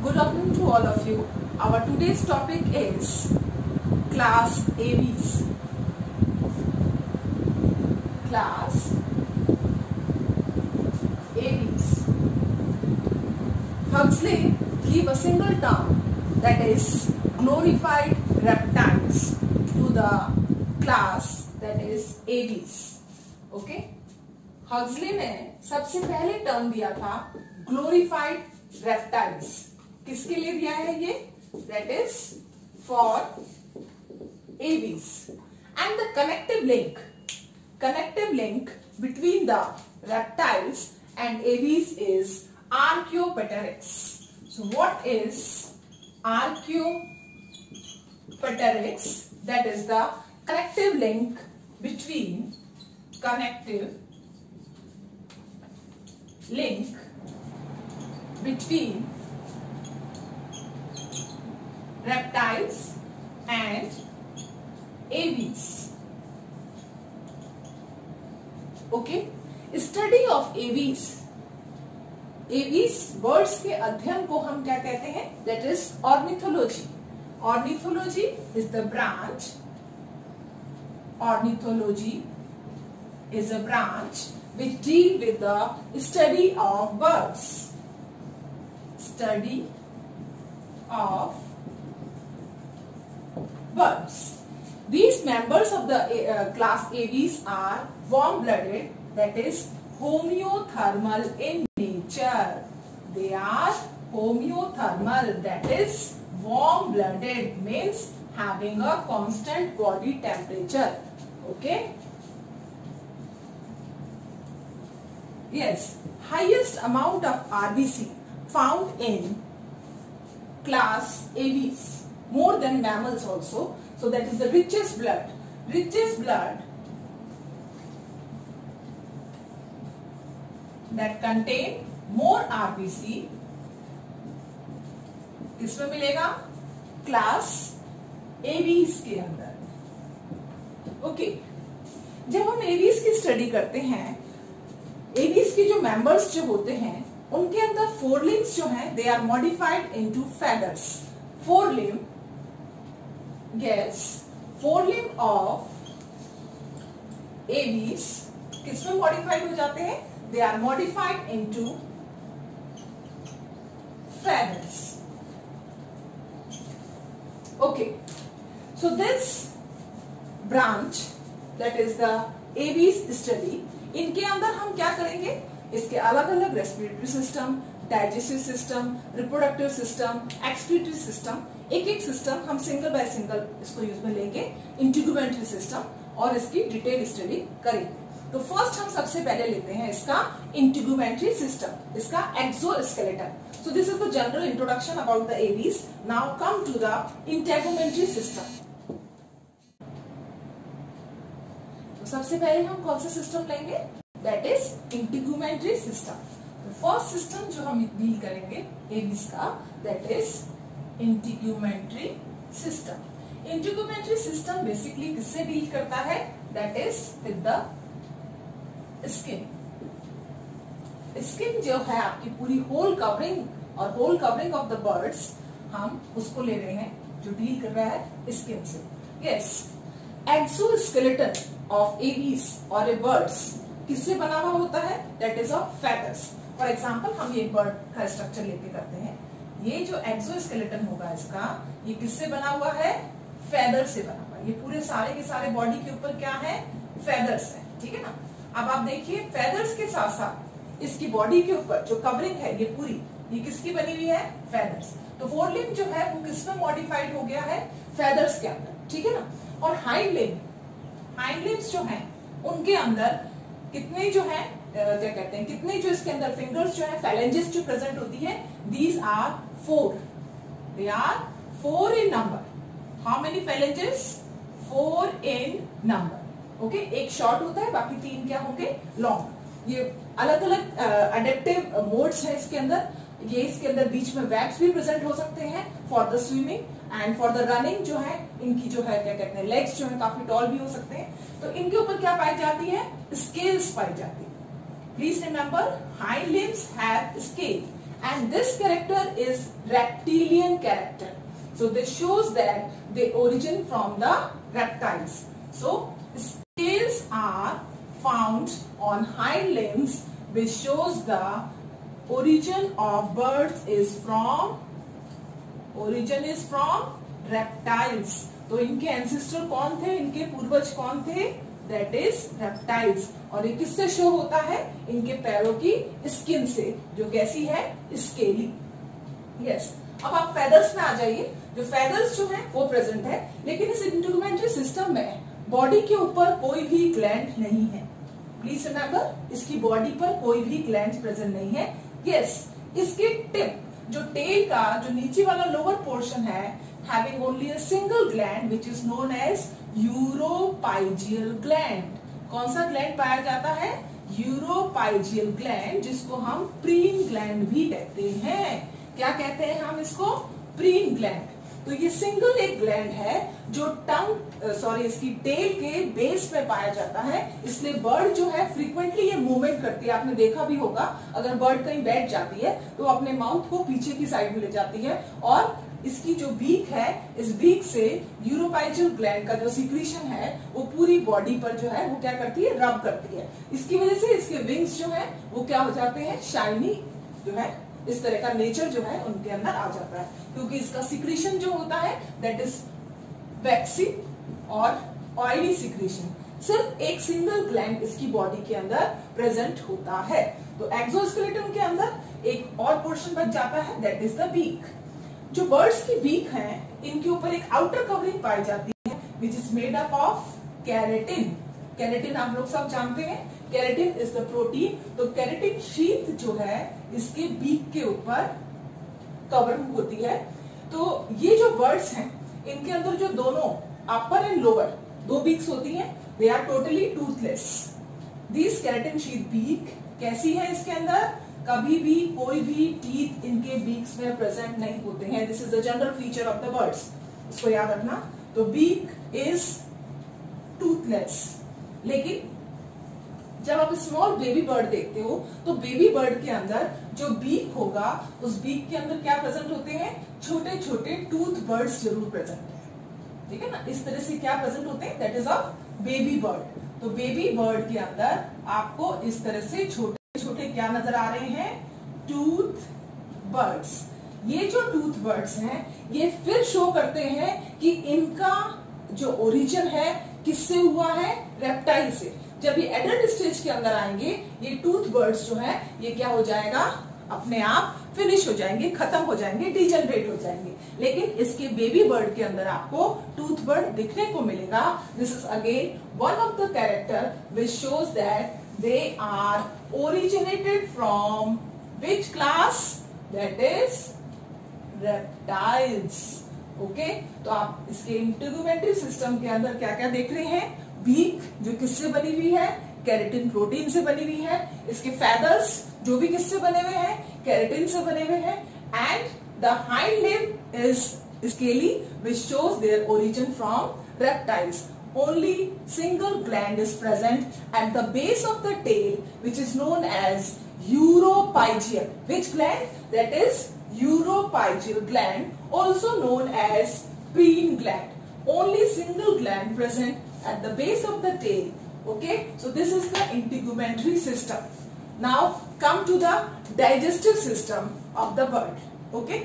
Good afternoon to all of you. Our today's topic is class ABs. Class ABs. Huxley gave a single term, that is glorified reptiles, to the class that is ABs. Okay? Huxley ने सबसे पहले term दिया था glorified reptiles. किसके लिए दिया है ये? That is for aves. And the connective link between the reptiles and aves is archaeopteryx. So what is archaeopteryx? That is the connective link between reptiles and aves. Okay, study of aves. aves birds के अध्ययन को हम क्या कहते हैं? That is ornithology. Ornithology is the branch. Ornithology is a branch which deal with the study of birds. Study of birds. These members of the class Aves are warm-blooded, that is homeothermal in nature. They are homeothermal, that is warm-blooded, means having a constant body temperature. Okay? Yes, highest amount of RBC found in class Aves, more than mammals also. So that is the richest blood that contain more RBC. किसमें मिलेगा? Class Aves के अंदर. Okay, जब हम aves की study करते हैं, aves के जो मेंबर्स जो होते हैं उनके अंदर फोरलिम्स जो हैं they are modified into feathers. Forelimb of aves किसमें मॉडिफाइड हो जाते हैं? They are modified into feathers. Okay, so this branch that is the aves study. इनके अंदर हम क्या करेंगे? इसके अलग अलग respiratory system, digestive system, reproductive system, excretory system, एक एक सिस्टम हम सिंगल बाय सिंगल इसको यूज में लेंगे. इंटीग्यूमेंट्री सिस्टम और इसकी डिटेल स्टडी करेंगे. तो फर्स्ट हम सबसे पहले लेते हैं इसका इंटीग्यूमेंट्री सिस्टम, इसका exoskeleton. So this is the general introduction about the aves. Now come to the integumentary system. सबसे पहले हम कौन सा सिस्टम लेंगे? That is integumentary system. First system जो हम डील करेंगे एवीज का, that is integumentary system. Integumentary system basically किससे डील करता है? That is with the skin. Skin जो है आपकी पूरी whole covering of the birds, हम उसको ले रहे हैं जो डील कर रहा है स्किन से. Yes, exoskeleton of aves or a birds किससे बना हुआ होता है? That is of feathers. For example, हम ये bird का स्ट्रक्चर लेके करते हैं. ये जो एक्सोस्केलेटन होगा इसका, ये किससे बना हुआ है? फेदर से बना हुआ है. ये पूरे सारे के सारे बॉडी के ऊपर क्या है? फेदर्स है. ठीक है ना? अब आप देखिए, फेदर्स के साथ साथ इसकी बॉडी के ऊपर जो कवरिंग है ये पूरी, ये किसकी बनी हुई है? फेदर्स. तो फोरलिम्ब जो है वो किसमें मॉडिफाइड हो गया है? फेदर्स के अंदर. ठीक है ना? और हाइंड लिम्स जो हैं उनके अंदर कितने जो हैं क्या कहते हैं, कितने जो इसके अंदर फिंगर्स जो है, फैलेंजेस जो प्रेजेंट होती है, these are 4. They are 4 in number. How many phalanges? 4 in number. Okay, एक शॉर्ट होता है, बाकी 3 क्या होंगे? लॉन्ग. ये अलग अलग अडेप्टिव मोड्स है इसके अंदर. ये इसके अंदर बीच में वेब्स भी प्रेजेंट हो सकते हैं for the swimming and for the running. जो है इनकी जो है क्या कहते हैं, लेग्स जो है काफी टॉल भी हो सकते हैं. तो इनके ऊपर क्या पाई जाती है? स्केल्स पाई जाती है. Please remember, hind limbs have scale and this character is reptilian character. So this shows that they origin from the reptiles. So scales are found on hind limbs, which shows the origin of birds is from reptiles. तो इनके ancestor कौन थे, इनके पूर्वज कौन थे? That is reptiles. और ये किससे शो होता है? इनके पैरों की स्किन से, जो कैसी है? स्केली. यस. अब आप फेदर्स में आ जाइए. जो फेदर्स जो है वो प्रेजेंट है, लेकिन इस इंटीग्यूमेंट्री सिस्टम में बॉडी के ऊपर कोई भी ग्लैंड नहीं है. प्लीज रिमेम्बर, इसकी बॉडी पर कोई भी ग्लैंड प्रेजेंट नहीं है. यस. इसके टिप, जो टेल का जो नीचे वाला लोअर पोर्शन है, having only a single gland which is known as uropygial gland. कौन सा ग्लैंड पाया जाता है? यूरोपाइजियल ग्लैंड, जिसको हम प्रीन ग्लैंड भी कहते हैं. क्या कहते हैं हम इसको? Preen gland. तो ये सिंगल एक ग्लैंड है जो इसकी टेल के बेस पे पाया जाता है. इसलिए बर्ड जो है फ्रीक्वेंटली ये मूवमेंट करती है. आपने देखा भी होगा, अगर बर्ड कहीं बैठ जाती है तो अपने माउथ को पीछे की साइड में ले जाती है, और इसकी जो बीक है, इस बीक से यूरोपाइजियल ग्लैंड का जो सिक्रीशन है वो पूरी बॉडी पर जो है वो क्या करती है? रब करती है. इसकी वजह से इसके विंग्स जो है वो क्या हो जाते हैं? शाइनी जो है, इस तरह का नेचर जो है उनके अंदर आ जाता है, क्योंकि इसका सिक्रीशन जो होता है दैट इज वैक्सी और ऑयली सिक्रीशन. सिर्फ एक सिंगल ग्लैंड इसकी बॉडी के अंदर प्रेजेंट होता है. तो एक्सोस्केलेटन के अंदर एक और पोर्शन बच जाता है, दैट इज द बीक. जो बर्ड्स की बीक है, इनके ऊपर एक आउटर कवरिंग पाई जाती है which is made up of keratin. Keratin आप लोग सब जानते हैं, कैरेटिन इज द प्रोटीन. तो कैरेटिन शीट जो है इसके बीक के ऊपर कवरिंग होती है. तो ये जो बर्ड्स हैं, इनके अंदर जो दोनों अपर एंड लोअर दो बीक्स होती हैं, they are totally toothless. This keratin sheet beak कैसी है? इसके अंदर कभी भी कोई भी टीथ इनके बीक्स में प्रेजेंट नहीं होते हैं. This is the general feature of the birds. इसको याद रखना. तो बीक इज टूथलेस. लेकिन जब आप स्मॉल बेबी बर्ड देखते हो तो बेबी बर्ड के अंदर जो बीक होगा, उस बीक के अंदर क्या प्रेजेंट होते हैं? छोटे छोटे टूथ बर्ड्स जरूर प्रेजेंट है. ठीक है ना? इस तरह से क्या प्रेजेंट होते हैं? That is of baby bird. तो बेबी बर्ड के अंदर आपको इस तरह से छोटे छोटे क्या नजर आ रहे हैं? Tooth birds. ये जो टूथ बर्ड्स हैं, ये फिर शो करते हैं कि इनका जो ओरिजिन है किससे हुआ है? रेप्टाइल से. जब ये एडल्ट स्टेज के अंदर आएंगे, ये टूथ बर्ड्स जो है ये क्या हो जाएगा? अपने आप फिनिश हो जाएंगे, खत्म हो जाएंगे, डिजनरेट हो जाएंगे. लेकिन इसके बेबी बर्ड के अंदर आपको टूथ बर्ड दिखने को मिलेगा. This is again one of the character which shows that they are originated from which class? That is reptiles. Okay? तो आप इसके इंटीग्यूमेंट्री सिस्टम के अंदर क्या क्या देख रहे हैं? बीक जो किससे बनी हुई है? कैरेटिन प्रोटीन से बनी हुई है. इसके फेदर्स जो भी किससे बने हुए हैं? कैरेटिन से बने हुए हैं. And the hind limb is scaly which shows their origin from reptiles. Only single gland is present at the base of the tail, which is known as uropygial. Which gland? That is uropygial gland, also known as preen gland. Only single gland present at the base of the tail. Okay, so this is the integumentary system. Now come to the digestive system of the bird. Okay,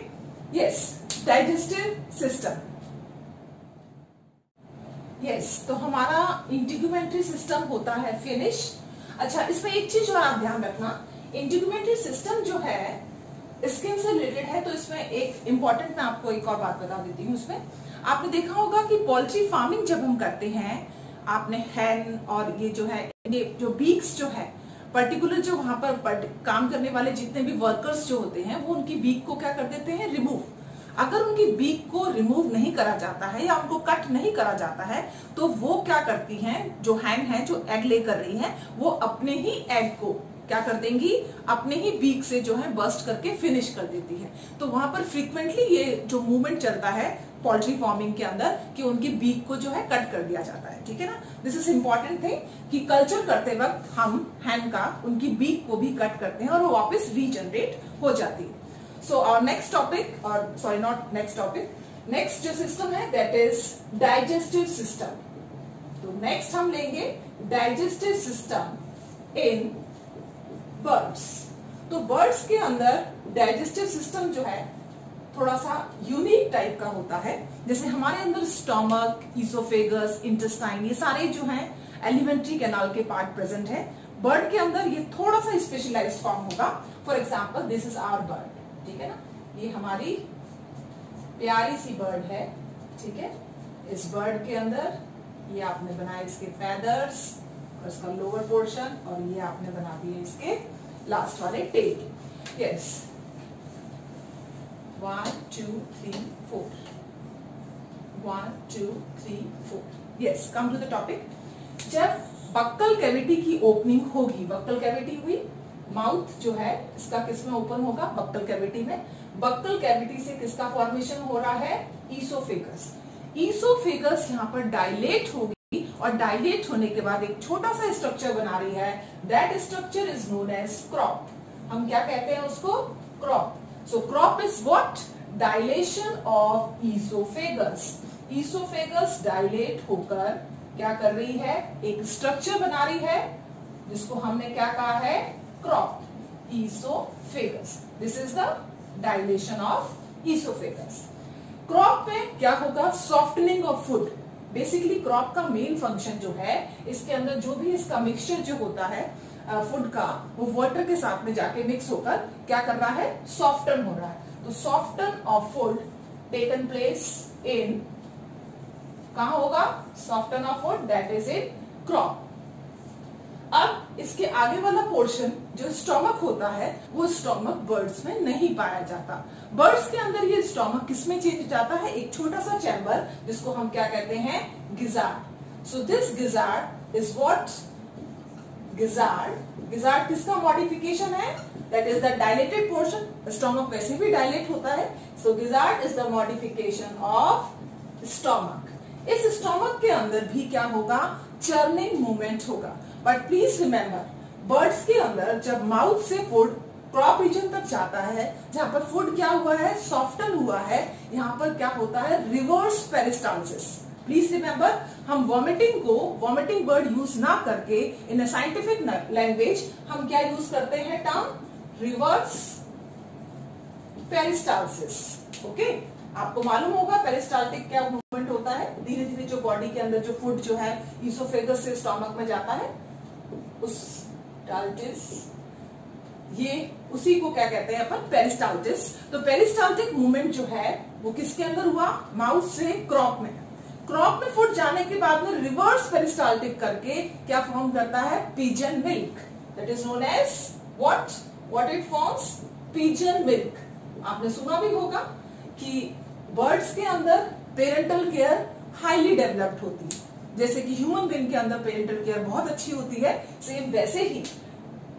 yes, digestive system. Yes, तो हमारा इंटीग्यूमेंट्री system होता है finish. अच्छा, इसमें एक चीज और आप ध्यान रखना, इंटीग्यूमेंट्री सिस्टम जो है स्किन से रिलेटेड है. तो इसमें एक इंपॉर्टेंट मैं आपको एक और बात बता देती हूँ. उसमें आपने देखा होगा कि पोल्ट्री फार्मिंग जब हम करते हैं, आपने हैन और ये जो है जो बीक्स जो है पर्टिकुलर, जो वहां पर काम करने वाले जितने भी वर्कर्स जो होते हैं, वो उनकी बीक को क्या कर देते हैं? रिमूव. अगर उनकी बीक को रिमूव नहीं करा जाता है या उनको कट नहीं करा जाता है, तो वो क्या करती हैं? जो हैन है, जो एग ले कर रही है, वो अपने ही एग को क्या कर देंगी? अपने ही बीक से जो है बर्स्ट करके फिनिश कर देती है. तो वहां पर फ्रीक्वेंटली ये जो मूवमेंट चलता है पोल्ट्री फार्मिंग के अंदर कि उनकी बीक को जो है कट कर दिया जाता है. ठीक है ना? दिस इज इंपॉर्टेंट थिंग कि कल्चर करते वक्त हम हैन का उनकी बीक को भी कट करते हैं और वो वापस रीजनरेट हो जाती है. सो आवर नेक्स्ट टॉपिक, और sorry not next topic, next जो सिस्टम है दैट इज डाइजेस्टिव सिस्टम। तो नेक्स्ट हम लेंगे डाइजेस्टिव सिस्टम इन बर्ड्स। तो बर्ड्स के अंदर डाइजेस्टिव सिस्टम जो है थोड़ा सा यूनिक टाइप का होता है। जैसे हमारे अंदर स्टोमक, ईसोफेगस, इंटेस्टाइन, ये सारे जो हैं एलिमेंट्री कैनाल के पार्ट प्रेजेंट है। बर्ड के अंदर ये थोड़ा सा स्पेशलाइज्ड फॉर्म होगा। For example this is our bird, ठीक है ना, ये हमारी प्यारी सी बर्ड है, ठीक है। इस बर्ड के अंदर ये आपने बनाया इसके फेदर्स और इसका लोअर पोर्शन, और ये आपने बना दिए इसके लास्ट वाले tail. Yes, 1 2 3 4, 1 2 3 4। Yes, come to the topic. जब बक्कल कैविटी की ओपनिंग होगी, बक्कल कैविटी हुई, माउथ जो है इसका किसमें ओपन होगा, बक्कल कैविटी में। बक्कल कैविटी से किसका फॉर्मेशन हो रहा है, ईसोफेगस। ईसोफेगस यहाँ पर डायलेट होगी और डायलेट होने के बाद एक छोटा सा स्ट्रक्चर बना रही है, that structure is known as crop. हम क्या कहते हैं उसको, crop. So crop is what, dilation of oesophagus. Oesophagus dilate होकर क्या कर रही है, एक स्ट्रक्चर बना रही है जिसको हमने क्या कहा है, crop, oesophagus. This is the dilation of oesophagus. Crop में क्या होगा, softening of food. Basically crop का मेन फंक्शन जो है, इसके अंदर जो भी इसका मिक्सचर जो होता है फूड का, वो वाटर के साथ में जाके मिक्स होकर क्या कर रहा है, सॉफ्टन हो रहा है। तो soften of food taken place in, कहां होगा, soften of food, that is in crop. अब इसके आगे वाला पोर्शन जो स्टोमक होता है, वो स्टोमक बर्ड्स में नहीं पाया जाता। बर्ड्स के अंदर ये स्टोमक किसमें चेंज जाता है, एक छोटा सा चैम्बर जिसको हम क्या कहते हैं, gizzard. So this gizzard is what, gizzard. Gizzard किसका मॉडिफिकेशन है, that is the dilated portion. Stomach वैसे भी डायलेट होता है। So gizzard is the modification of stomach. इस स्टोमक के अंदर भी क्या होगा, चर्निंग मूवमेंट होगा। बट प्लीज रिमेंबर, बर्ड्स के अंदर जब माउथ से फूड क्रॉप रीजन तक जाता है, जहां पर फूड क्या हुआ है, सॉफ्टन हुआ है, यहाँ पर क्या होता है, रिवर्स पेरिस्टाल्सिस। प्लीज रिमेंबर, हम वॉमिटिंग वर्ड यूज ना करके इन अ साइंटिफिक लैंग्वेज हम क्या यूज करते हैं, टर्म रिवर्स पेरिस्टाल्सिस। ओके, आपको मालूम होगा पेरिस्टाल्टिक क्या मूवमेंट होता है, धीरे धीरे जो बॉडी के अंदर जो फूड जो है ईसोफेगस से स्टोमक में जाता है, उस टाल्टिस, ये उसी को क्या कहते हैं अपन, पेरिस्टाल्टिस। तो पेरिस्टाल्टिक मूवमेंट जो है वो किसके अंदर हुआ, माउथ से क्रॉप में। क्रॉप में फूड जाने के बाद में रिवर्स पेरिस्टाल्टिक करके क्या फॉर्म करता है, pigeon milk, that is known as what it forms, pigeon milk. आपने सुना भी होगा कि बर्ड्स के अंदर पेरेंटल केयर हाईली डेवलप्ड होती है, जैसे कि ह्यूमन बीइंग के अंदर पेरेंटल केयर बहुत अच्छी होती है, सेम वैसे ही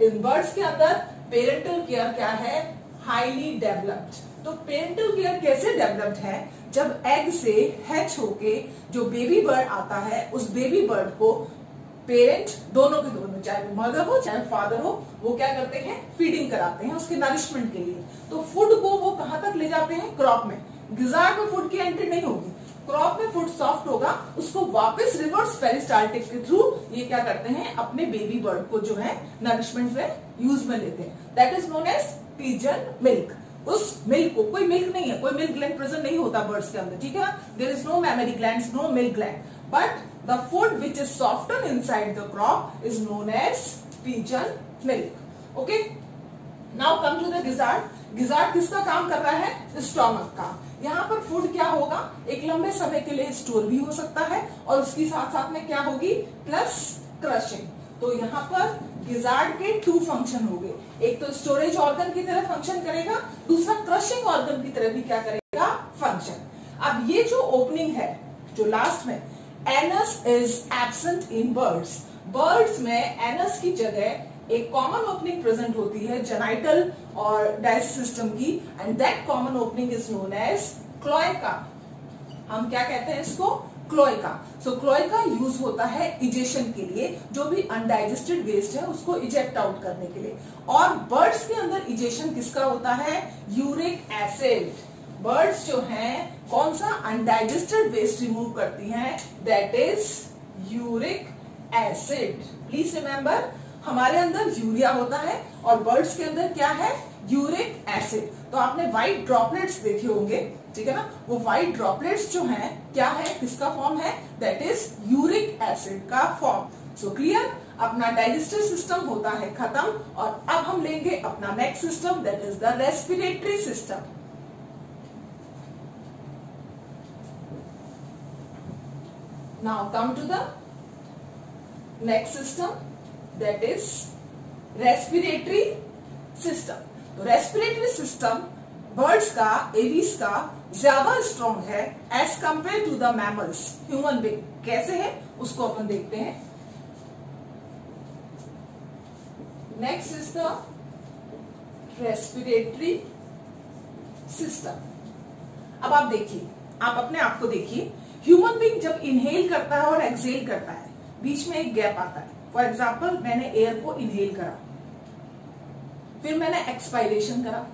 इन बर्ड्स के अंदर पेरेंटल केयर क्या है, हाईली डेवलप्ड। तो पेरेंटल केयर कैसे डेवलप्ड है, जब एग से हैच होके जो बेबी बर्ड आता है, उस बेबी बर्ड को पेरेंट दोनों के दोनों, चाहे मदर हो चाहे फादर हो, वो क्या करते हैं, फीडिंग कराते हैं उसके नरिशमेंट के लिए। तो फूड को वो कहां तक ले जाते हैं, क्रॉप में। गिजार्ड में फूड की एंट्री नहीं होगी, क्रॉप में फूड सॉफ्ट होगा, उसको वापस रिवर्स पेरिस्टाल्टिक के थ्रू ये क्या करते हैं, अपने बेबी बर्ड को जो है नरिशमेंट में यूज में लेते हैं, that is known as pigeon milk. उस मिल्क को, कोई मिल्क नहीं है, कोई मिल्क ग्लैंड प्रेजेंट नहीं होता बर्ड्स के अंदर, ठीक है, there is no mammary glands, no milk gland, but the food which is softened inside the crop is known as pigeon milk. Okay, now come to the gizzard. gizzard किसका काम कर रहा है, स्टोमक का। यहाँ पर फूड क्या होगा, एक लंबे समय के लिए स्टोर भी हो सकता है, और उसकी साथ साथ में क्या होगी, प्लस क्रशिंग। तो यहाँ पर गिजार्ड के 2 फंक्शन हो गए, एक तो स्टोरेज ऑर्गन की तरह फंक्शन करेगा, दूसरा क्रशिंग ऑर्गन की तरह भी क्या करेगा, फंक्शन। अब ये जो ओपनिंग है, जो लास्ट में, anus is absent in birds. Birds में एनस की जगह एक कॉमन ओपनिंग प्रेजेंट होती है, जेनाइटल और डाइजेस्टिव सिस्टम की, and that common opening is known as cloaca. हम क्या कहते हैं इसको, क्लोएका। सो क्लोएका यूज होता है इजेक्शन के लिए, जो भी अनडाइजेस्टेड वेस्ट है उसको इजेक्ट आउट करने के लिए। और बर्ड्स के अंदर इजेक्शन किसका होता है? Uric acid. बर्ड्स जो हैं कौन सा अनडाइजेस्टेड वेस्ट रिमूव करती हैं? That is uric acid. Please remember, हमारे अंदर यूरिया होता है और बर्ड्स के अंदर क्या है? Uric acid. तो आपने व्हाइट ड्रॉपलेट्स देखे होंगे, ठीक है ना? वो व्हाइट ड्रॉपलेट्स जो हैं क्या है, किसका फॉर्म है? दैट इज यूरिक एसिड का फॉर्म। So clear? अपना डाइजेस्टिव सिस्टम होता है खत्म और अब हम लेंगे अपना next system, that is the respiratory system. Now come to the next system, that is respiratory system. तो रेस्पिरेटरी सिस्टम बर्ड्स का, एवीज का ज्यादा स्ट्रॉन्ग है as compare to the mammals, human being. कैसे है उसको अपन देखते हैं। Next is the respiratory system. अब आप देखिए, आप अपने आप को देखिए, ह्यूमन बीइंग जब इनहेल करता है और एक्सहेल करता है, बीच में एक गैप आता है। फॉर एग्जाम्पल, मैंने एयर को इनहेल करा, फिर मैंने एक्सपायरेशन करा,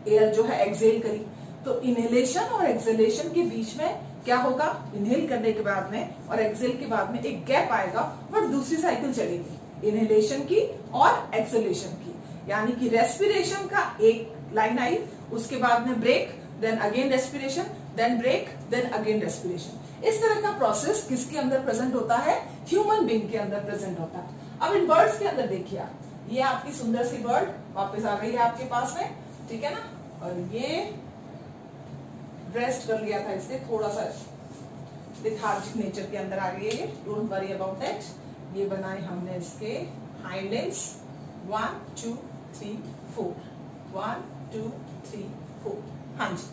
एयर जो है एक्सहेल करी। तो इनहेलेशन और एक्सहेलेशन के बीच में क्या होगा? इनहेल करने के बाद में और एक्सहेल के बाद में एक गैप आएगा, बट दूसरी साइकिल चलेगी इनहेलेशन की और एक्सहेलेशन की। यानी कि रेस्पिरेशन का एक लाइन आई, उसके बाद में break, then again respiration, then break, then again respiration. इस तरह का प्रोसेस किसके अंदर प्रेजेंट होता है? ह्यूमन बीइंग के अंदर प्रेजेंट होता है। अब इन बर्ड्स के अंदर देखिए आप, ये आपकी सुंदर सी बर्ड वापस आ गई है आपके पास में, ठीक है ना? और ये रेस्ट कर लिया था, इससे थोड़ा सा लेथार्जिक नेचर के अंदर आ गई है। Don't worry about that. ये बनाए हमने इसके हाइंड लिम्स, 1 2 3 4, 1 2 3 4। हाँ जी।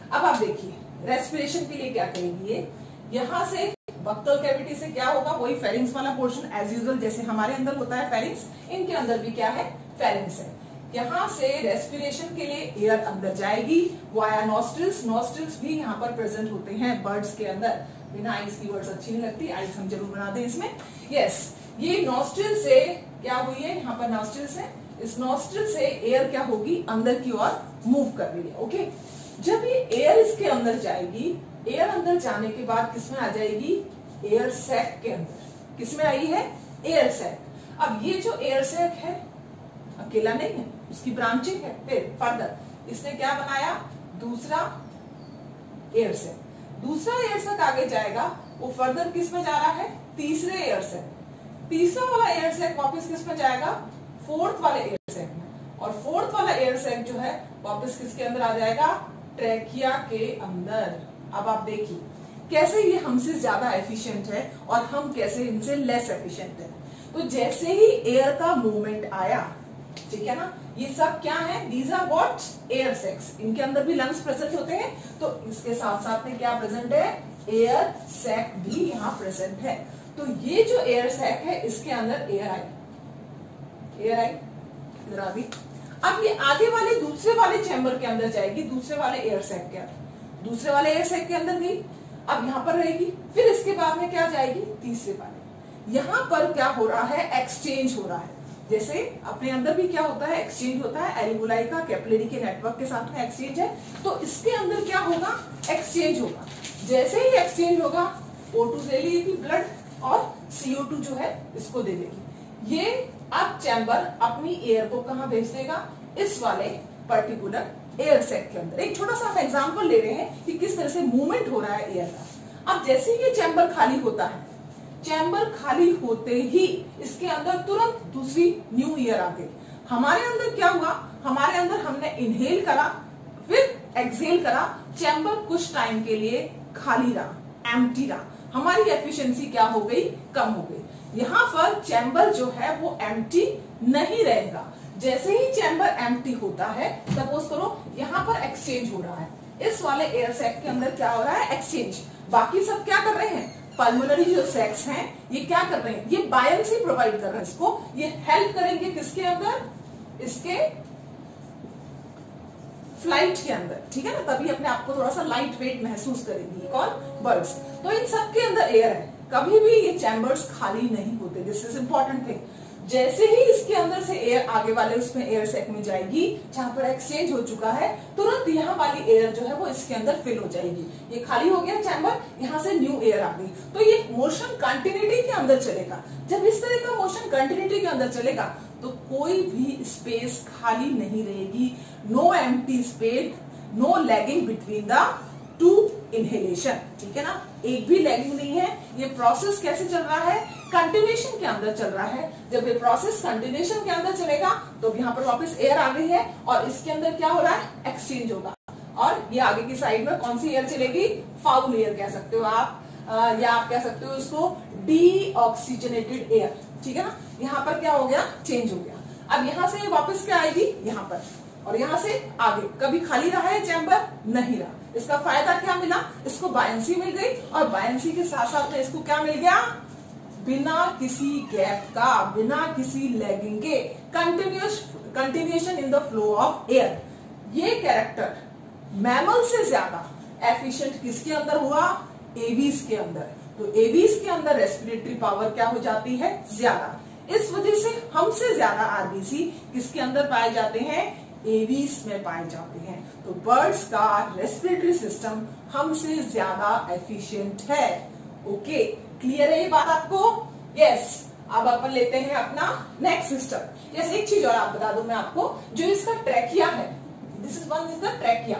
अब आप देखिए रेस्पिरेशन के लिए क्या करेंगी, ये यहां से बक्कल कैविटी से क्या होगा? वही फेरिंग्स वाला पोर्शन एज यूजुअल, जैसे हमारे अंदर होता है फेरिंग्स, इनके अंदर भी क्या है? फेरिंग्स है। यहाँ से रेस्पिरेशन के लिए एयर अंदर जाएगी वाया नॉस्ट्रिल्स। नॉस्ट्रिल्स भी यहाँ पर प्रेजेंट होते हैं बर्ड्स के अंदर। बिना आइस की वर्ड्स अच्छी नहीं लगती, आइस हम जरूर बना दें इसमें। यस, ये नॉस्ट्रिल से क्या हुई है? यहाँ पर नॉस्ट्रिल्स है, इस नॉस्ट्रिल से एयर क्या होगी? अंदर की ओर मूव कर रही है। ओके, जब ये एयर इसके अंदर जाएगी, एयर अंदर जाने के बाद किसमें आ जाएगी? एयर सैक के अंदर। किसमें आई है? Air sac. अब ये जो एयर सैक है अकेला नहीं है, उसकी ब्रांचिंग है। फिर फर्दर इसने क्या बनाया? दूसरा एयर सैक। दूसरा एयर सैक आगे जाएगा, वो फर्दर किसमें जा रहा है? तीसरे एयर सैक। तीसरा वाला एयर सैक वापस किसमें जाएगा? फोर्थ वाले एयर सैक में। और फोर्थ वाला एयर सैक जो है वापस किसके अंदर आ जाएगा? ट्रैकिया के अंदर। अब आप देखिए कैसे ये हमसे ज्यादा एफिशिएंट है और हम कैसे इनसे लेस एफिशिएंट है। तो जैसे ही एयर का मूवमेंट आया, ठीक है ना, ये सब क्या है? These are what? Air sacs. इनके अंदर भी लंग्स प्रेजेंट होते हैं, तो इसके साथ साथ में क्या प्रेजेंट है? एयर सैक भी यहाँ प्रेजेंट है। तो ये जो एयर सैक है, इसके अंदर एयर आई, एयर आई इधर आ गई। अब ये आगे वाले दूसरे वाले चैम्बर के अंदर जाएगी, दूसरे वाले एयर सैक के अंदर। दूसरे वाले एयर सैक के अंदर गई, अब यहाँ पर रहेगी। फिर इसके बाद में क्या जाएगी? तीसरे वाले। यहाँ पर क्या हो रहा है? एक्सचेंज हो रहा है। जैसे अपने अंदर भी क्या होता है? एक्सचेंज होता है। एल्वियोलाई का कैपिलरी के नेटवर्क के साथ में एक्सचेंज है, तो इसके अंदर क्या होगा? एक्सचेंज होगा। जैसे ही एक्सचेंज होगा, O2 ले लेगी ब्लड और CO2 जो है इसको दे देगी। ये अब चैम्बर अपनी एयर को कहाँ भेज देगा? इस वाले पर्टिकुलर एयर सैक के अंदर। एक छोटा सा एग्जांपल ले रहे हैं कि किस तरह से मूवमेंट हो रहा है एयर का। अब जैसे ये चैम्बर खाली होता है, चैम्बर खाली होते ही इसके अंदर तुरंत दूसरी न्यू एयर आ गई। हमारे अंदर क्या हुआ? हमारे अंदर हमने इनहेल करा, फिर एक्सहेल करा, चैम्बर कुछ टाइम के लिए खाली रहा, एम्प्टी रहा। हमारी एफिशिएंसी क्या हो गई? कम हो गई। यहाँ पर चैम्बर जो है वो एम्प्टी नहीं रहेगा। जैसे ही चैम्बर एम्प्टी होता है, सपोज करो यहाँ पर एक्सचेंज हो रहा है, इस वाले एयर सैक के अंदर क्या हो रहा है? एक्सचेंज। बाकी सब क्या कर रहे हैं? पल्मोनरी जो सैक्स हैं ये क्या कर रहे हैं? ये बायंसी प्रोवाइड कर रहे हैं इसको। ये हेल्प करेंगे किसके अंदर? इसके फ्लाइट के अंदर, ठीक है ना, तभी अपने आप को थोड़ा सा लाइट वेट महसूस करेंगी। कौन? बर्ड्स। तो इन सबके अंदर एयर है, कभी भी ये चैम्बर्स खाली नहीं होते। This is important thing. जैसे ही इसके अंदर से एयर आगे वाले उसमें एयर सैक में जाएगी जहां पर एक्सचेंज हो चुका है, तुरंत यहाँ वाली एयर जो है वो इसके अंदर फिल हो जाएगी। ये खाली हो गया चैम्बर, यहाँ से न्यू एयर आ गई, तो ये मोशन कंटिन्यूटी के अंदर चलेगा। जब इस तरह का मोशन कंटिन्यूटी के अंदर चलेगा तो कोई भी स्पेस खाली नहीं रहेगी। No empty space, no lagging between the two inhalation, ठीक है ना, एक भी लैगिंग नहीं है। ये प्रोसेस कैसे चल रहा है? कंटिन्यूएशन के अंदर चल रहा है। जब ये प्रोसेस कंटिन्यूएशन के अंदर चलेगा तो यहाँ पर वापस एयर आ गई है और इसके अंदर क्या हो रहा है? एक्सचेंज होगा। और ये आगे की साइड में कौन सी एयर चलेगी? फाउल एयर कह सकते हो आप, या आप कह सकते हो उसको डीऑक्सीजनेटेड एयर, ठीक है ना। यहाँ पर क्या हो गया? चेंज हो गया। अब यहाँ से वापस क्या आएगी? यहाँ पर, और यहाँ से आगे। कभी खाली रहा है चैम्बर? नहीं रहा। इसका फायदा क्या मिला? इसको बायंसी मिल गई, और बायंसी के साथ साथ में इसको क्या मिल गया? बिना किसी गैप का, बिना किसी लैगिंग के continuation in the flow of air. ये कैरेक्टर मैमल से ज्यादा एफिशिएंट किसके अंदर हुआ? एवीज के अंदर। तो एवीज के अंदर रेस्पिरेटरी पावर क्या हो जाती है? ज्यादा। इस वजह से हमसे ज्यादा आरबीसी किसके अंदर पाए जाते हैं? एवीज में पाए जाते हैं। तो बर्ड्स का रेस्पिरेटरी सिस्टम हमसे ज्यादा एफिशिएंट है। ओके, क्लियर है ये बात आपको? यस। अब अपन लेते हैं अपना नेक्स्ट सिस्टम। यस, एक चीज और आप बता दूं मैं आपको, जो इसका ट्रैकिया है, this is one is the trachea.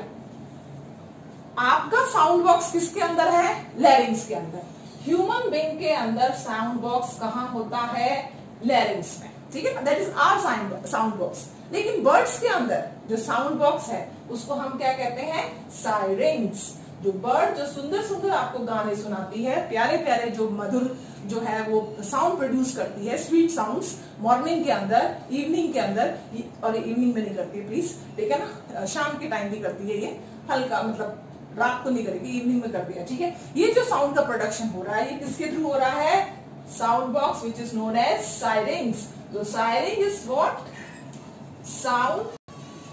आपका साउंड बॉक्स किसके अंदर है? लैरिंग्स के अंदर। ह्यूमन बीइंग के अंदर साउंड बॉक्स कहाँ होता है? लैरिंग्स में, ठीक है, that is our sound box. लेकिन बर्ड्स के अंदर जो साउंड बॉक्स है उसको हम क्या कहते हैं? सायरिंग्स। जो बर्ड जो सुंदर सुंदर आपको गाने सुनाती है, प्यारे प्यारे जो मधुर जो है वो साउंड प्रोड्यूस करती है, स्वीट साउंड्स, मॉर्निंग के अंदर, इवनिंग के अंदर, और इवनिंग में नहीं करती प्लीज, ठीक है ना, शाम के टाइम भी करती है ये, हल्का, मतलब रात को नहीं करेगी, इवनिंग में करती है, ठीक है। ये जो साउंड का प्रोडक्शन हो रहा है ये किसके थ्रू हो रहा है? Sound box which is known as syrinx. तो syrinx is what? Sound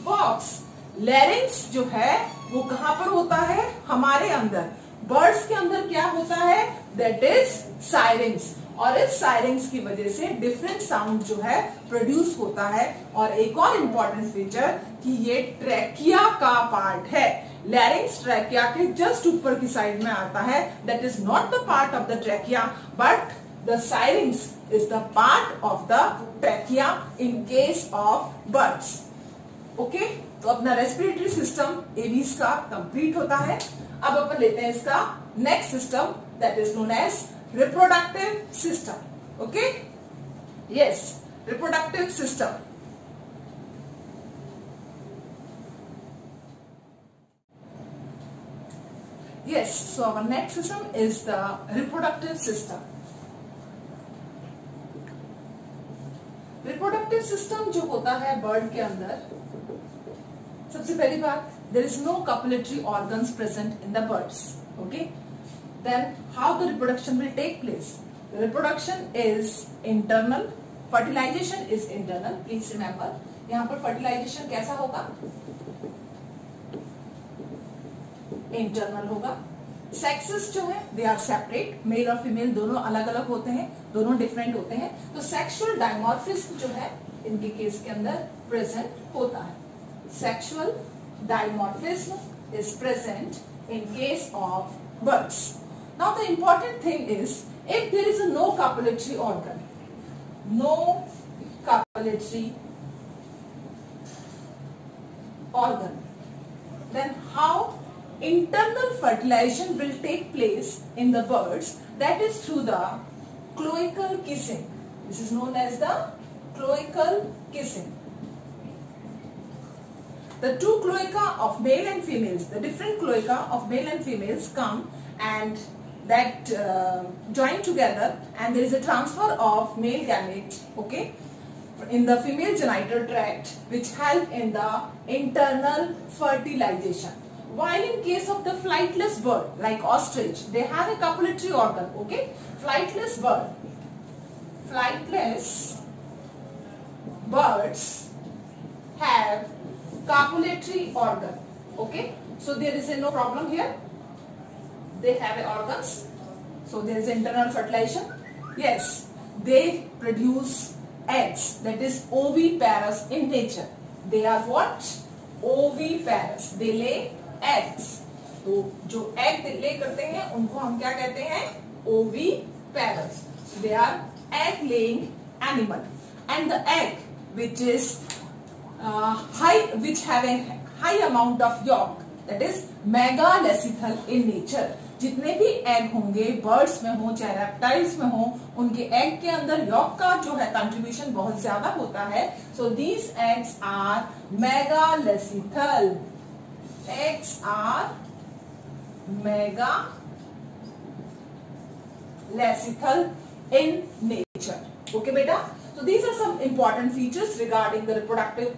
box. Larynx जो है वो कहां पर होता है? हमारे अंदर। बर्ड्स के अंदर क्या होता है? That is syrinx. और इस सायरिंग्स की वजह से डिफरेंट साउंड जो है प्रोड्यूस होता है। और एक और इम्पोर्टेंट फीचर कि ये ट्रैकिया का पार्ट है। लैरिंग्स ट्रैकिया के जस्ट ऊपर की साइड में आता है। That is not the part of the trachea, but the syrinx is the part of the trachea in case of birds. Okay, तो अपना रेस्पिरेटरी सिस्टम एवीज का कंप्लीट होता है। अब अपन लेते हैं इसका next system, that is known as reproductive system. Okay, yes, reproductive system. Yes, so our next system is the reproductive system. Reproductive system जो होता है बर्ड के अंदर, सबसे पहली बात, there is no copulatory organs present in the birds. Okay, then how the reproduction will take place? The reproduction is internal, fertilization is internal. Please remember, यहाँ पर fertilization कैसा होगा? इंटरनल होगा। सेक्सेस जो है दे आर सेपरेट, मेल और female दोनों अलग अलग होते हैं, दोनों डिफरेंट होते हैं। तो सेक्सुअल डायमॉर्फिज्म जो है इनके केस के अंदर प्रेजेंट होता है। Sexual dimorphism is present in case of birds. Now the important thing is, if there is no copulatory organ, no copulatory organ, then how internal fertilization will take place in the birds? That is through the cloacal kissing. This is known as the cloacal kissing. The two cloaca of male and females, the different cloaca of male and females come and that join together, and there is a transfer of male gamete, okay, in the female genital tract, which help in the internal fertilization. While in case of the flightless bird like ostrich, they have a copulatory organ. Okay, flightless birds have copulatory organ. Okay, so there is no problem here. They have organs, so there is internal fertilization. Yes, they produce eggs, that is oviparous in nature. They are what? Oviparous. They lay eggs. तो जो egg lay करते हैं उनको हम क्या कहते हैं? Oviparous. They are egg laying animal, and the egg which is which have a high amount of yolk, that is megalethal in nature. जितने भी एग होंगे बर्ड्स में हो चाहे रेप्टाइल्स में हो, उनके एग के अंदर यॉक का जो है कंट्रीब्यूशन बहुत ज्यादा होता है. So these eggs are megalecithal. Eggs are megalecithal in nature. Okay बेटा, so these are some important features regarding the reproductive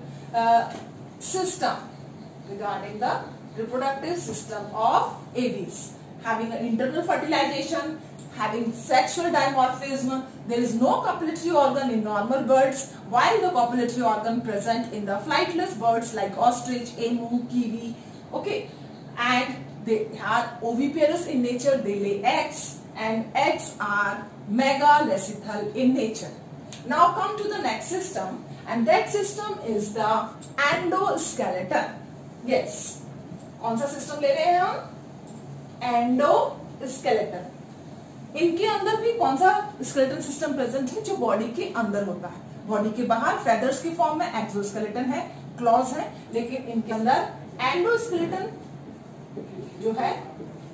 system of aves. Having an internal fertilization, having sexual dimorphism, there is no copulatory organ in normal birds, while the copulatory organ present in the flightless birds like ostrich, emu, kiwi. Okay, and they are oviparous in nature. They lay eggs, and eggs are megalethal in nature. Now come to the next system, and that system is the endoskeleton. Yes, कौन सा system ले रहे हैं हम? Endoskeleton. इनके अंदर भी कौन सा स्केलेटन सिस्टम प्रेजेंट है? जो बॉडी के अंदर होता है. बॉडी के बाहर फेदर्स की फॉर्म में एक्सोस्केलेटन है, क्लॉज है, लेकिन इनके अंदर एंडोस्केलेटन जो है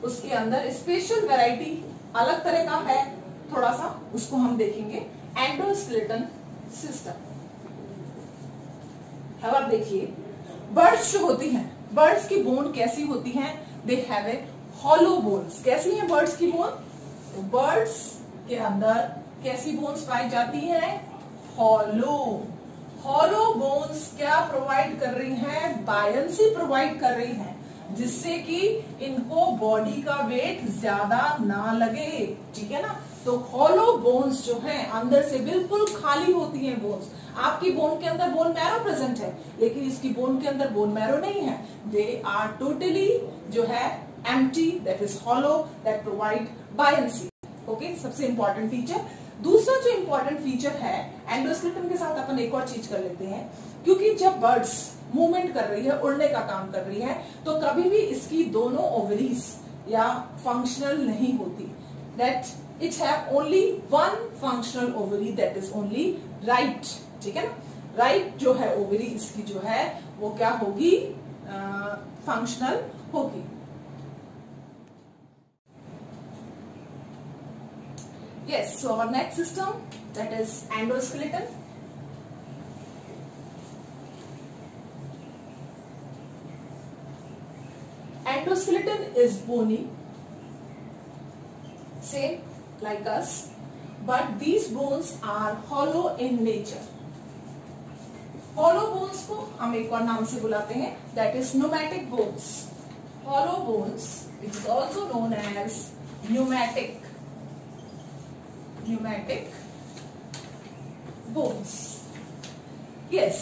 उसके अंदर स्पेशल वैरायटी अलग तरह का है थोड़ा सा, उसको हम देखेंगे. Endoskeleton system. अब आप देखिए बर्ड्स जो होती हैं, बर्ड्स की बोन कैसी होती हैं? They have a hollow bones. कैसी है बर्ड्स की बोन? तो बर्ड्स के अंदर कैसी बोन्स पाई जाती हैं? हॉलो. हॉलो बोन्स क्या प्रोवाइड कर रही हैं? बायंसी प्रोवाइड कर रही हैं, जिससे कि इनको बॉडी का वेट ज्यादा ना लगे. ठीक है ना? तो हॉलो बोन्स जो है अंदर से बिल्कुल खाली होती हैं बोन्स. आपकी बोन के अंदर बोन मैरो प्रेजेंट है, लेकिन इसकी बोन के अंदर बोन मैरो नहीं है. दे आर टोटली जो है empty, that is hollow, that provide buoyancy. Okay, सबसे important feature. दूसरा जो important feature है एंडोस्केलेटन के साथ अपन एक और चीज कर लेते हैं, क्योंकि जब बर्ड्स मूवमेंट कर रही है, उड़ने का काम कर रही है, तो कभी भी इसकी दोनों ओवरीज या फंक्शनल नहीं होती. That it have only one functional ovary, that is only right. ठीक है ना? राइट जो है ओवरी इसकी जो है वो क्या होगी? फंक्शनल होगी. Yes, so our next system, that is endoskeleton. Endoskeleton is bony, same like us, but these bones are hollow in nature. Hollow bones को हम एक और नाम से बुलाते हैं, that is pneumatic bones. Hollow bones, which is also known as pneumatic bones. Yes,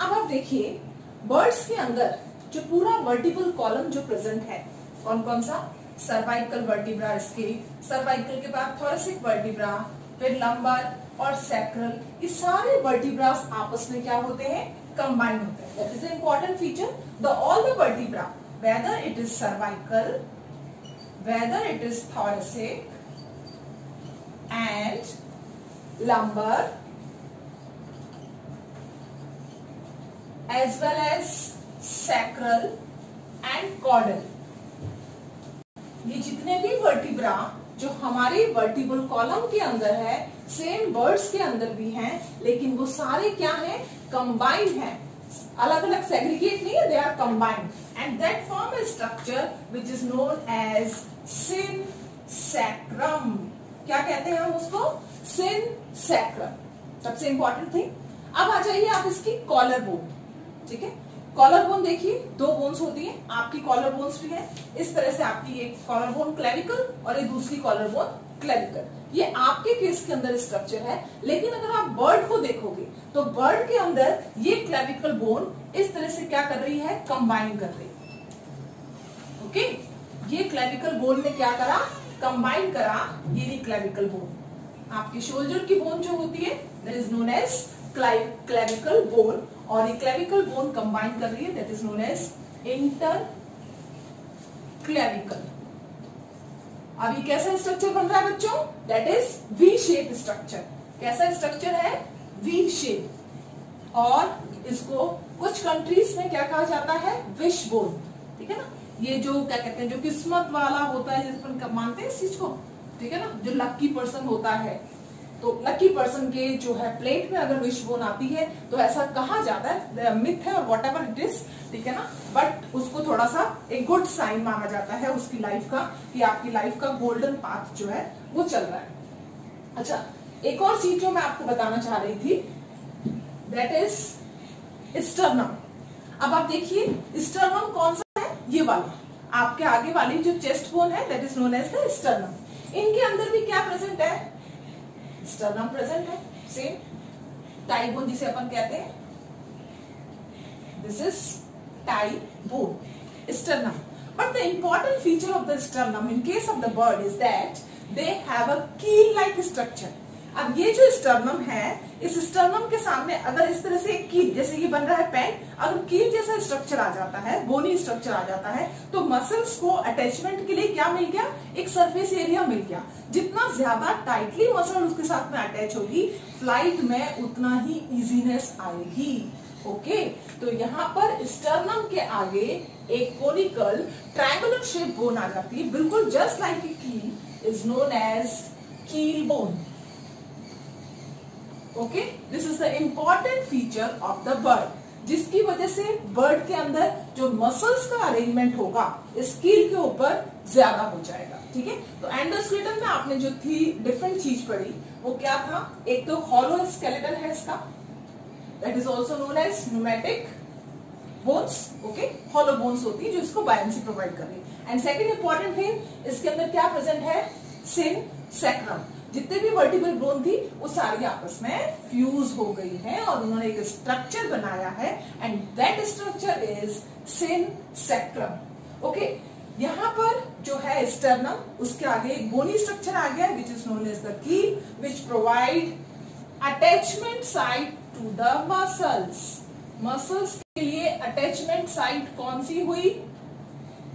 अब आप देखिए बर्ड्स के अंदर जो पूरा वर्टिबल कॉलम जो प्रेजेंट है, कौन कौन सा? सर्वाइकल वर्टिब्रा, इसके सर्वाइकल के बाद थोरेसिक वर्टिब्रा, फिर लंबर और सैक्रल. ये सारे वर्टिब्रास आपस में क्या होते हैं? कंबाइन होते हैं. That is the important feature. The all the vertebra, whether it is cervical, whether it is thoracic and lumbar, as well as sacral and caudal. ये जितने भी वर्टिब्रा जो हमारे वर्टिबल कॉलम के अंदर है, सेम बर्ड्स के अंदर भी हैं, लेकिन वो सारे क्या हैं? कंबाइंड हैं. अलग अलग सेग्रीगेट नहीं है, they are combined, and that form a structure which is known as synsacrum. क्या कहते हैं हम उसको? सिनसैक्रम. सबसे इंपॉर्टेंट थिंग. अब आ जाइए आप इसकी कॉलर बोन. ठीक है, कॉलर बोन देखिए, दो बोन्स होती हैं. आपकी कॉलर बोन्स भी है इस तरह से. आपकी एक कॉलर बोन क्लेविकल और एक दूसरी कॉलर बोन क्लेविकल. ये आपके केस के अंदर स्ट्रक्चर है, लेकिन अगर आप बर्ड को देखोगे तो बर्ड के अंदर ये क्लेविकल बोन इस तरह से क्या कर रही है, कंबाइन कर रही है। ओके, ये क्लेविकल बोन ने क्या करा, कंबाइन करा। ये क्लेविकल बोन, आपकी शोल्डर की बोन जो होती है that is known as clavicle bone, और ये क्लेविकल बोन कंबाइन कर रही है that is known as interclavicle. अब ये कैसा स्ट्रक्चर बन रहा है बच्चों, that is V shape structure. कैसा स्ट्रक्चर है, वी शेप। और इसको कुछ कंट्रीज में क्या कहा जाता है, विश बोन। ठीक है ना, ये जो क्या कहते हैं, जो किस्मत वाला होता है, जिस पर मानते हैं इस चीज को, ठीक है ना, जो लकी पर्सन होता है, तो लकी पर्सन के जो है प्लेट में अगर विश बोन आती है तो ऐसा कहा जाता है, मिथ है और वॉट एवर इट इज, ठीक है ना, बट उसको थोड़ा सा एक गुड साइन माना जाता है उसकी लाइफ का, कि आपकी लाइफ का गोल्डन पाथ जो है वो चल रहा है। अच्छा, एक और चीज जो मैं आपको बताना चाह रही थी दैट इज स्टर्नम। अब आप देखिए स्टर्नम कौन सा है, ये वाला आपके आगे वाली जो चेस्ट बोन है that is known as the sternum. इनके अंदर भी क्या प्रेजेंट है, स्टर्नम प्रेजेंट है, सेम टाई बोन जिसे अपन कहते हैं, this is tie bone, sternum. But the important feature of the sternum in case of the bird is that they have a keel like structure. अब ये जो sternum है, इस स्टर्नम के सामने अगर इस तरह से एक कील, जैसे ये बन रहा है पैन, अगर कील जैसा स्ट्रक्चर आ जाता है, बोनी स्ट्रक्चर आ जाता है, तो मसल्स को अटैचमेंट के लिए क्या मिल गया, एक सरफेस एरिया मिल गया। जितना ज्यादा टाइटली मसल उसके साथ में अटैच होगी, फ्लाइट में उतना ही इजीनेस आएगी। ओके, तो यहाँ पर स्टर्नम के आगे एक कोनिकल ट्रायंगुलर शेप बोन आ जाती है, बिल्कुल जस्ट लाइक ए कील, इज नोन एज कील bone. Okay, this is the important feature of the bird, जिसकी वजह से बर्ड के अंदर जो मसल्स का अरेंजमेंट होगा स्कील के ऊपर ज्यादा हो जाएगा। ठीक है, तो एंडोस्केलेटन में आपने जो थी डिफरेंट चीज पढ़ी वो क्या था, एक तो हॉलो स्केलेटन है इसका, that is also known as pneumatic bones. Okay, hollow bones होती है जो इसको बायंसी प्रोवाइड कर रही है। एंड सेकेंड इंपॉर्टेंट थिंग, इसके अंदर क्या प्रेजेंट है, सिन सैक्रम। जितने भी वर्टिब्रल बोन थी वो सारी आपस में फ्यूज हो गई है और उन्होंने एक स्ट्रक्चर बनाया है, and that structure is synsacrum. Okay, यहाँ पर जो है स्टर्नम, उसके आगे एक बोनी स्ट्रक्चर आ गया which is known as the keel, which provide attachment site to the muscles. Muscles के लिए अटैचमेंट साइट कौन सी हुई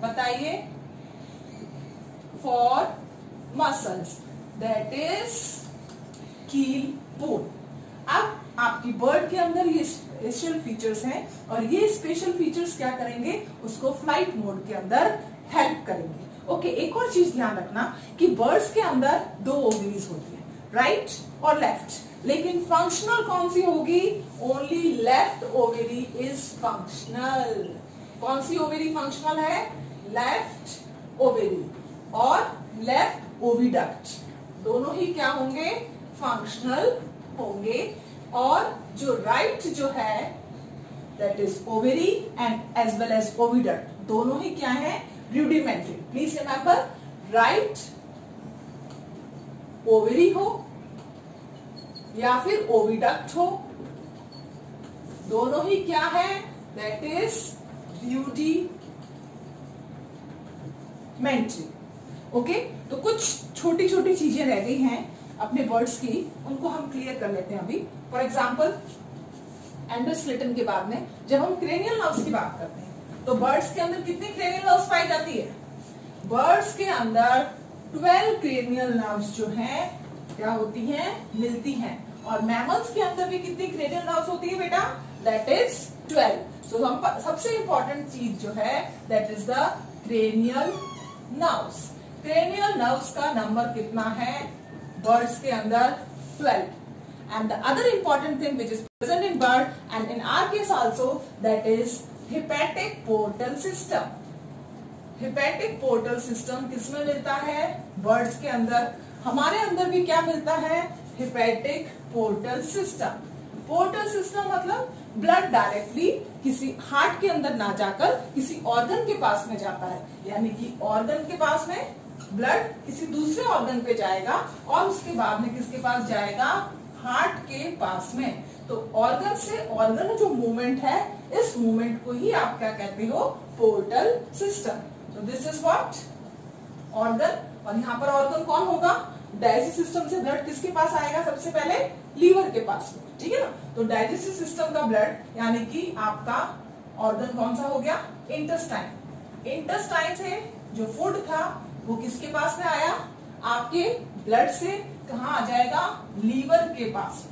बताइए, for muscles, that is keel bone. अब आपकी बर्ड के अंदर ये स्पेशल फीचर्स हैं, और ये स्पेशल फीचर्स क्या करेंगे, उसको फ्लाइट मोड के अंदर हेल्प करेंगे। ओके, एक और चीज ध्यान रखना कि बर्ड्स के अंदर दो ओवरीज होती है, राइट और लेफ्ट, लेकिन फंक्शनल कौन सी होगी, only left ovary is functional. कौन सी ओवेरी फंक्शनल है, लेफ्ट ओवेरी और लेफ्ट ओविडक्ट, दोनों ही क्या होंगे, फंक्शनल होंगे। और जो राइट जो है that is ovary and as well as oviduct, दोनों ही क्या है, rudimentary. Please remember, right ovary हो या फिर ओविडक्ट हो, दोनों ही क्या है, दैट इज रूडिमेंट्री। ओके, तो कुछ छोटी छोटी चीजें रह गई हैं अपने वर्ड्स की, उनको हम क्लियर कर लेते हैं अभी। फॉर एग्जाम्पल, एंडोस्केलेटन के बाद में जब हम क्रेनियल नर्व्स की बात करते हैं तो बर्ड्स के अंदर कितनी क्रेनियल नर्व्स पाई जाती है, बर्ड्स के अंदर 12 क्रेनियल नर्व्स जो हैं क्या होती हैं, मिलती हैं। और मैमल्स के अंदर भी कितनी क्रेनियल नर्व्स होती है बेटा, दैट इज 12। सो हम सबसे इंपॉर्टेंट चीज जो है that is the cranial nerves. Cranial nerves का नंबर कितना है बर्ड्स के अंदर, 12। And the other important thing which is present in bird and in our case also, that is hepatic portal system. Hepatic portal system किसमें मिलता है, birds के अंदर। हमारे अंदर भी क्या मिलता है, hepatic portal system. Portal system मतलब ब्लड डायरेक्टली किसी हार्ट के अंदर ना जाकर किसी ऑर्गन के पास में जाता है, यानी कि ऑर्गन के पास में ब्लड किसी दूसरे ऑर्गन पे जाएगा और उसके बाद में किसके पास जाएगा, हार्ट के पास में। तो ऑर्गन से ऑर्गन जो मूवमेंट है, इस मूवमेंट को ही आप क्या कहते हो, पोर्टल सिस्टम। तो दिस इज व्हाट ऑर्गन। और यहाँ पर ऑर्गन कौन होगा, डाइजेस्टिव सिस्टम से ब्लड किसके पास आएगा, सबसे पहले लीवर के पास में, ठीक है ना। तो डाइजेस्टिव सिस्टम का ब्लड यानी कि आपका ऑर्गन कौन सा हो गया, इंटेस्टाइन। इंटेस्टाइन से जो फूड था वो किसके पास में आया, आपके ब्लड से कहाँ आ जाएगा, लीवर के पास।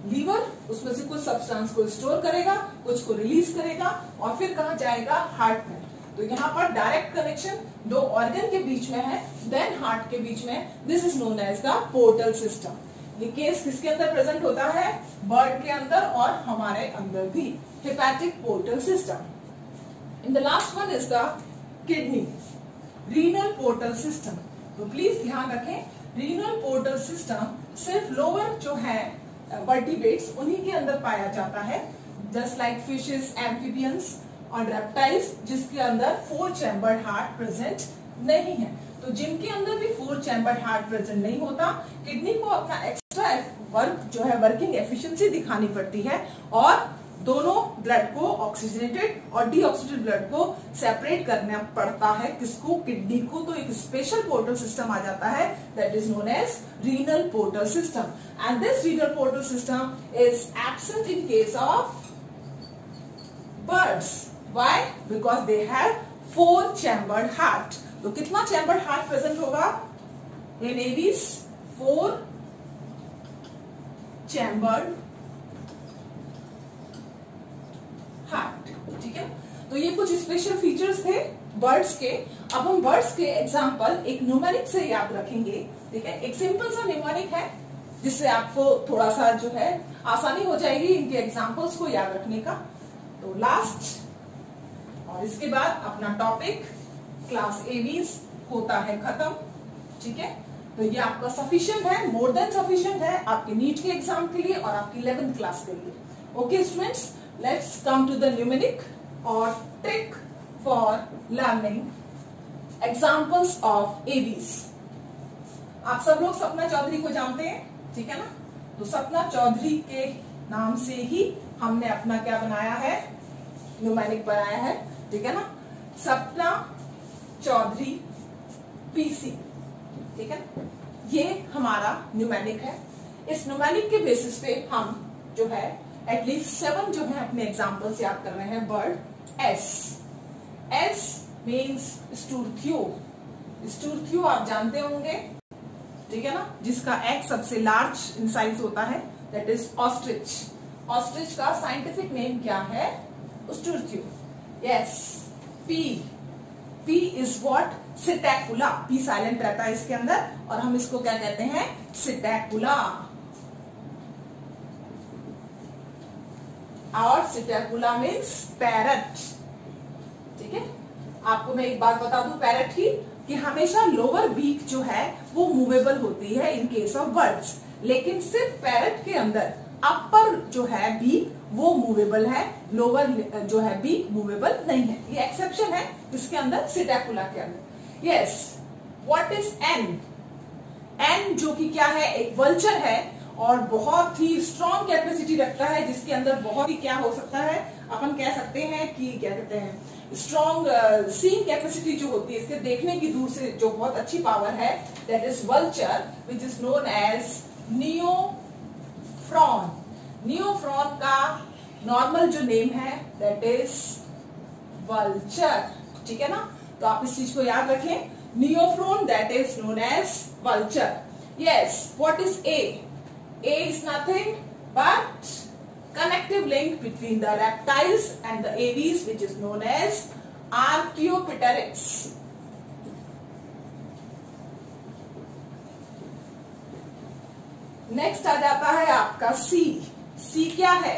लीवर उसमें से कुछ सब्सटेंस को स्टोर करेगा, कुछ को रिलीज करेगा और फिर कहाँ जाएगा, हार्ट में। तो यहाँ पर डायरेक्ट कनेक्शन दो ऑर्गन के बीच में है, देन हार्ट के बीच में। This is known as the portal system. ये केस किसके अंदर प्रेजेंट होता है, बर्ड के अंदर और हमारे अंदर भी, hepatic portal system. In the last one is the kidney, renal portal system. तो प्लीज ध्यान रखें, रीनल पोर्टल सिस्टम सिर्फ लोअर जो है वर्टिब्रेट्स उन्हीं के अंदर पाया जाता है, जस्ट लाइक फिशेस, एम्फीबियंस और रेप्टाइल्स, जिसके अंदर 4 चैम्बर्ड हार्ट प्रेजेंट नहीं है। तो जिनके अंदर भी 4 चैम्बर्ड हार्ट प्रेजेंट नहीं होता, किडनी को अपना एक्स्ट्रा वर्क जो है, वर्किंग एफिशिएंसी दिखानी पड़ती है और दोनों ब्लड को, ऑक्सीजनेटेड और डीऑक्सीजनेटेड ब्लड को सेपरेट करना पड़ता है, किसको, किडनी को। तो एक स्पेशल पोर्टल सिस्टम आ जाता है, that is known as renal portal system. And this renal portal system is absent in case of birds. Why? Because they have 4 chambered heart. तो कितना चैम्बर्ड हार्ट प्रेजेंट होगा इन aves, 4 chambered heart, ठीक है। तो ये कुछ स्पेशल फीचर्स थे birds के। अब हम बर्ड्स के एग्जांपल एक न्यूमेरिक से याद रखेंगे, ठीक है। एक सिंपल सा न्यूमेरिक है जिससे आपको थोड़ा सा जो है आसानी हो जाएगी इनके एग्जांपल्स को याद रखने का। तो लास्ट और इसके बाद अपना टॉपिक क्लास एवीज होता है खत्म, ठीक है। तो ये आपका सफिशिएंट है, मोर देन सफिशिएंट है आपके नीट के एग्जाम के लिए और आपकी 11th क्लास के लिए। Okay students, let's come to the numeric or trick for learning examples of AVs। आप सब लोग सपना चौधरी को जानते हैं, ठीक है ना। तो सपना चौधरी के नाम से ही हमने अपना क्या बनाया है, न्यूमेरिक बनाया है, ठीक है ना। सपना चौधरी PC, ठीक है। ये हमारा न्यूमेरिक है। इस न्यूमेरिक के बेसिस पे हम जो है एटलीस्ट 7 जो है अपने एग्जाम्पल्स याद कर रहे हैं। Bird S means struthio. Struthio आप जानते होंगे, ठीक है ना, जिसका एग सबसे लार्ज इन साइज होता है, दैट इज ऑस्ट्रिच। ऑस्ट्रिच का साइंटिफिक नेम क्या है, struthio. Yes, P is what, psittacula. P silent रहता है इसके अंदर और हम इसको क्या कहते हैं, सिटैकुला। और सिटैकुला मीन्स पैरट, ठीक है। आपको मैं एक बात बता दूं पैरट की, कि हमेशा लोअर बीक जो है वो मूवेबल होती है इन केस ऑफ बर्ड्स, लेकिन सिर्फ पैरट के अंदर अपर जो है बीक वो मूवेबल है, लोअर जो है बीक मूवेबल नहीं है। ये एक्सेप्शन है इसके अंदर, सिटैकुला के अंदर। Yes, what is N? N जो कि क्या है, एक वल्चर है और बहुत ही स्ट्रॉन्ग कैपेसिटी रखता है, जिसके अंदर बहुत ही क्या हो सकता है, अपन कह सकते हैं कि क्या कहते हैं, स्ट्रॉन्ग सीइंग कैपेसिटी जो होती है, इसके देखने की दूर से जो बहुत अच्छी पावर है, that is vulture, which is known as neophron. Neophron का नॉर्मल जो नेम है दैट इज वल्चर, ठीक है ना। तो आप इस चीज को याद रखें, neophron that is known as vulture. Yes, what is A? A is nothing but connective link between the reptiles and the aves, which is known as Archaeopteryx. Next आ जाता है आपका सी। सी क्या है?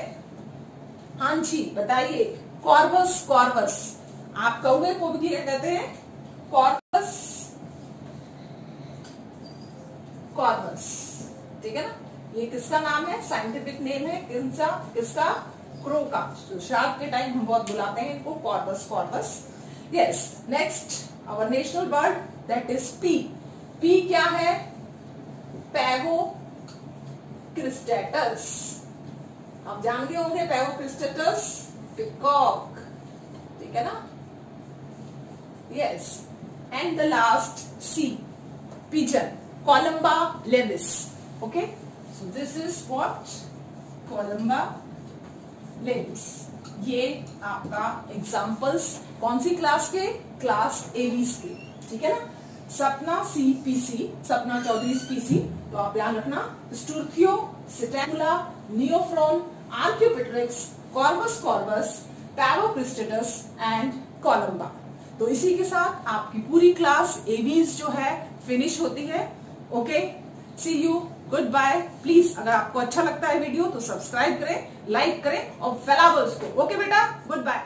हाँ जी बताइए। कॉर्वस। कॉर्वस आप कौवे को भी क्या कहते हैं? कॉर्वस। कॉर्वस, ठीक है ना। ये किसका नाम है? साइंटिफिक नेम है किसका? क्रो का। तो शार्क के टाइम हम बहुत बुलाते हैं इनको Corvus. Corvus. Yes, next our national bird that is P. P क्या है? Pavo cristatus. आप जान गए होंगे पैवोक्रिस्टेटस, पिकॉक, ठीक है ना? Yes. And the last C, pigeon, Columba livia. Okay, so this is what, Columba livia. ये आपका एग्जाम्पल्स कौन सी क्लास के? क्लास एवीज के, ठीक है ना? सपना सी पीसी, सपना चौधरी पीसी, तो आप ध्यान रखना, स्टुर्थियो, सिटेंगुला, नियोफ्रॉन, आर्कियोपेट्रिक्स, कॉर्वस कॉर्वस, पैवोक्रिस्टेटस एंड कोलंबा। तो इसी के साथ आपकी पूरी क्लास एवीज जो है फिनिश होती है। Okay, see you, good bye. Please अगर आपको अच्छा लगता है वीडियो तो सब्सक्राइब करें, लाइक करें और फैलाओ उसको। ओके बेटा, गुड बाय।